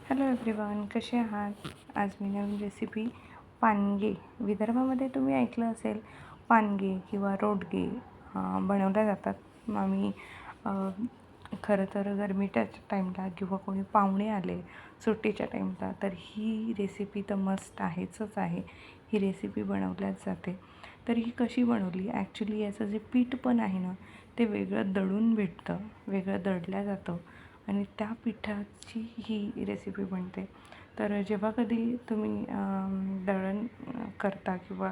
Hello everyone, कसे आहात? आज मी नवीन रेसिपी पानगे, विदर्भामध्ये तुम्ही ऐकलं असेल पानगे किंवा रोडगे बनवल्या जातात. आम्ही खरं तर गरमीच्या टाईमला किंवा कोणी पाहुणे आले सुट्टीच्या टाईमला तर ही रेसिपी तर मस्ट आहेच आहे. ही रेसिपी बनवल्याच जाते. तर ही कशी बनवली? ॲक्च्युली याचं जे पीठ पण आहे ना, ते वेगळं दळून भेटतं, वेगळं दळलं जातं आणि त्या पिठाची ही रेसिपी बनते. तर जेव्हा कधी तुम्ही दळण करता किंवा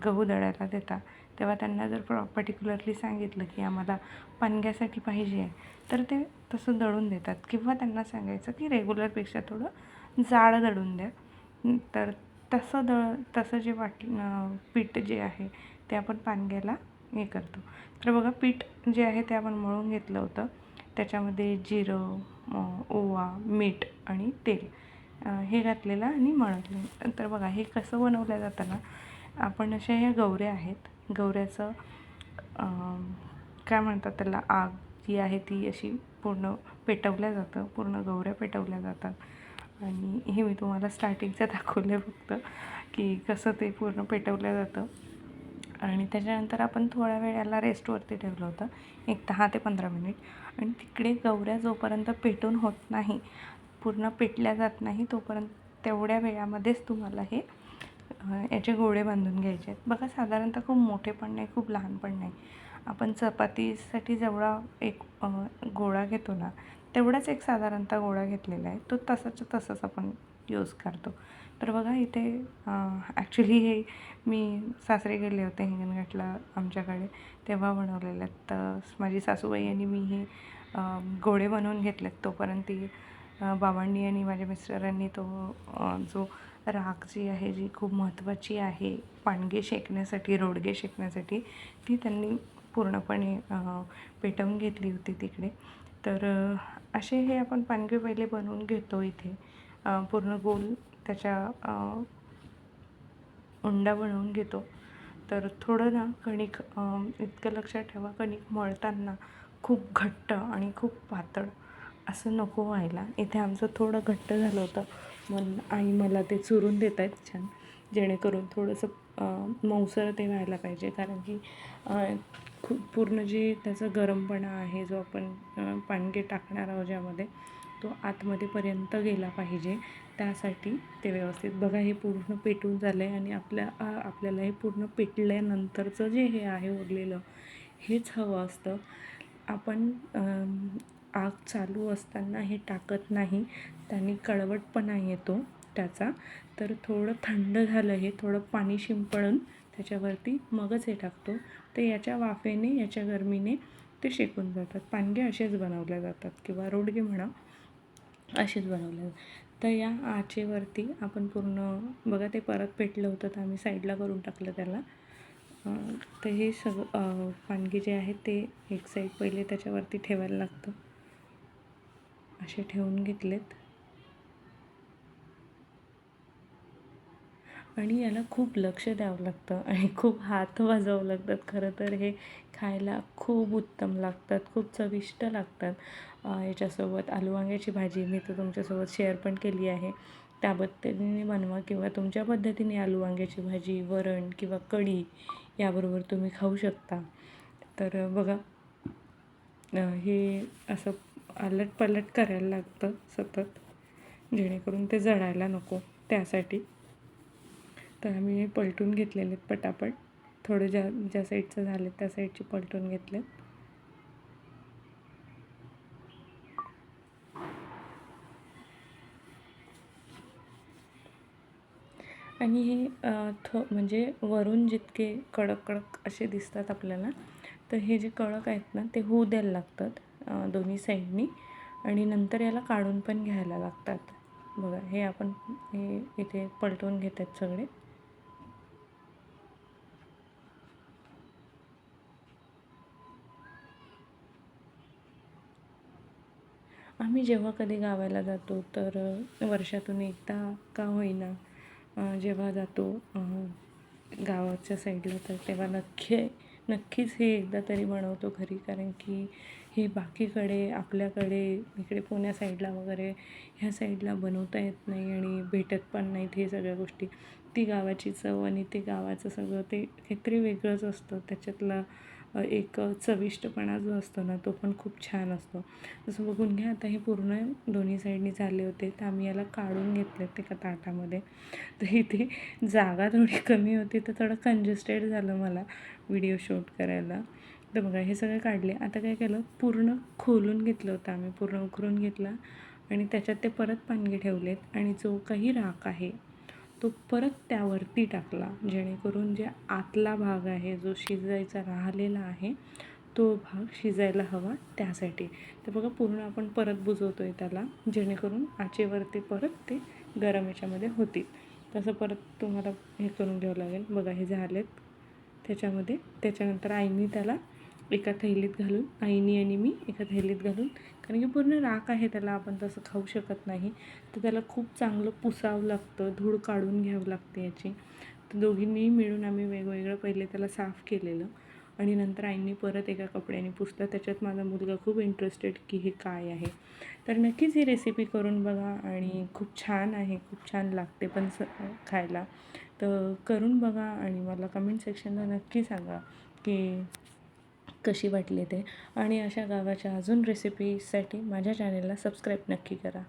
गहू दळायला देता, तेव्हा त्यांना जर पर्टिक्युलरली सांगितलं की आम्हाला पानग्यासाठी पाहिजे आहे, तर ते तसं दळून देतात किंवा त्यांना सांगायचं की रेग्युलरपेक्षा थोडं जाड दळून द्या. तर तसं जे पीठ जे आहे ते आपण पानग्याला हे करतो. तर बघा, पीठ जे आहे ते आपण मळून घेतलं होतं. त्याच्यामध्ये जिरं, ओवा, मीठ आणि तेल हे घातलेलं आणि मळलं. तर बघा, हे कसं बनवलं जातं ना, आपण अशा ह्या गवऱ्या आहेत. गवऱ्याचं काय म्हणतात त्याला, आग जी आहे ती अशी पूर्ण पेटवल्या जातं, पूर्ण गवऱ्या पेटवल्या जातात आणि हे मी तुम्हाला स्टार्टिंगचं दाखवलं फक्त की कसं ते पूर्ण पेटवलं जातं. आणि त्याच्यानंतर आपण थोड्या वेळ याला रेस्टवरती ठेवलं होतं, एक 10 ते 15 मिनिट. आणि तिकडे गवऱ्या जोपर्यंत पेटून होत नाही, पूर्ण पेटल्या जात नाही, तोपर्यंत तेवढ्या वेळामध्येच तुम्हाला हे याचे गोळे बांधून घ्यायचे आहेत. बघा, साधारणतः खूप मोठे पण नाही, खूप लहान पण नाही. आपण चपातीसाठी जेवढा एक गोळा घेतो ना, तेवढाच एक साधारणतः गोळा घेतलेला आहे. तो तसंच आपण यूज करतो. तर बघा, इथे ॲक्च्युली हे मी सासरे गेले होते हिंगणघाटला आमच्याकडे, तेव्हा बनवलेलं आहेत. तर माझी सासूबाई आणि मी हे गोळे बनवून घेतलेत. तोपर्यंत ती बाबांनी आणि माझ्या मिस्टरांनी तो जो राख जी आहे, जी खूप महत्त्वाची आहे पानगे शेकण्यासाठी, रोडगे शेकण्यासाठी, ती त्यांनी पूर्णपणे पेटवून घेतली होती तिकडे. तर असे हे आपण पानगे पहिले बनवून घेतो इथे. पूर्ण गोल त्याच्या उंडा बनवून घेतो. तर थोडं ना कणिक, इतकं लक्षात ठेवा, कणिक मळताना खूप घट्ट आणि खूप पातळ असं नको व्हायला. इथे आमचं थोडं घट्ट झालं होतं, मग आई मला ते चुरून देत आहेत छान, जेणेकरून थोडंसं मऊसर ते व्हायला पाहिजे. कारण की खूप पूर्ण जे त्याचा गरमपणा आहे, जो आपण पानगे टाकणार आहोत ज्यामध्ये, तो आतमध्येपर्यंत गेला पाहिजे. त्यासाठी ते व्यवस्थित बघा, हे पूर्ण पेटून झालं आहे आणि आपल्याला हे पूर्ण पेटल्यानंतरचं जे हे आहे उरलेलं, हेच हवं असतं. आपण आग चालू असताना हे टाकत नाही, त्यांनी कडवटपणा येतो त्याचा. तर थोडं थंड झालं, हे थोडं पाणी शिंपडून त्याच्यावरती मगच हे टाकतो. तर याच्या वाफेने, याच्या गरमीने ते शेकून जातात. पानगे असेच बनवल्या जातात किंवा रोडगे म्हणा, असेच बनवले. तर या आचेवरती आपण पूर्ण बघा, ते परत पेटलं होतं तर आम्ही साईडला करून टाकलं त्याला. तर हे सगळं पानगे जे आहेत ते एक साईड पहिले त्याच्यावरती ठेवायला लागतं. असे ठेवून घेतलेत आणि याला खूप लक्ष द्यावं लागतं आणि खूप हात वाजवावं लागतात. खरं तर हे खायला खूप उत्तम लागतात, खूप चविष्ट लागतात. याच्यासोबत आलू वांग्याची भाजी मी तर तुमच्यासोबत शेअर पण केली आहे. त्या पद्धतीने बनवा किंवा तुमच्या पद्धतीने आलू वांग्याची भाजी, वरण किंवा कढी याबरोबर तुम्ही खाऊ शकता. तर बघा, हे असं आलटपलट करायला लागतं सतत, जेणेकरून ते जळायला नको त्यासाठी. तर आम्ही हे पलटून घेतलेले आहेत पटापट. थोडं ज्या साईडचं झालं त्या साईडचे पलटून घेतले. आणि हे म्हणजे वरून जितके कडक कडक असे दिसतात आपल्याला, तर हे जे कडक आहेत ना, ते होऊ द्यायला लागतात दोन्ही साईडनी. आणि नंतर याला काढून पण घ्यायला लागतात. बघा, हे आपण हे इथे पलटून घेत आहेत सगळे. आम्ही जेव्हा कधी गावाला जातो तर वर्षातून एकदा का होईना, जेव्हा जातो गावाच्या साईडला, तर तेव्हा नक्कीच हे एकदा तरी बनवतो घरी. कारण की हे बाकीकडे आपल्याकडे इकडे पुण्या साईडला वगैरे ह्या साईडला बनवता येत नाही आणि भेटत पण नाहीत हे सगळ्या गोष्टी. ती गावाची चव आणि ते गावाचं सगळं ते काहीतरी वेगळंच असतं. त्याच्यातला एक चविष्टपणा जो असतो ना तो पण खूप छान असतो. जसं बघून घ्या, आता हे पूर्ण दोन्ही साईडनी झाले होते तर आम्ही याला काढून घेतलेत एका ताटामध्ये. तर इथे जागा थोडी कमी होती तर थोडं कंजेस्टेड झालं मला व्हिडिओ शूट करायला. तर बघा हे सगळं काढले. आता काय केलं, पूर्ण खोलून घेतलं होतं आम्ही, पूर्ण उकरून घेतला आणि त्याच्यात ते परत पानगे ठेवलेत आणि जो काही राख आहे तो परत त्यावरती टाकला, जेणेकरून जे आतला भाग आहे जो शिजायचा राहिलेला आहे तो भाग शिजायला हवा त्यासाठी. तर बघा पूर्ण आपण परत बुजवतो आहे त्याला, जेणेकरून आचेवरती परत ते गरम याच्यामध्ये होतील. तसं परत तुम्हाला हे करून घ्यावं लागेल. बघा हे झालेत त्याच्यामध्ये. त्याच्यानंतर आईनी त्याला एका थैलीत घालून, आईनी आणि मी एका थैलीत घालून, कारण की पूर्ण राख आहे त्याला आपण तसं खाऊ शकत नाही, तर त्याला खूप चांगलं पुसावं लागतं, धूळ काढून घ्यावं लागते याची. तर दोघींनी मिळून आम्ही वेगवेगळं पहिले त्याला साफ केलेलं आणि नंतर आईंनी परत एका कपड्याने पुसलं. त्याच्यात माझा मुलगा खूप इंटरेस्टेड की हे काय आहे. तर नक्कीच ही रेसिपी करून बघा आणि खूप छान आहे, खूप छान लागते पण खायला. तर करून बघा आणि मला कमेंट सेक्शनला नक्की सांगा की कशी वाटली ते. आणि अशा गावाच्या अजून रेसिपीसाठी माझ्या चॅनेलला सबस्क्राईब नक्की करा.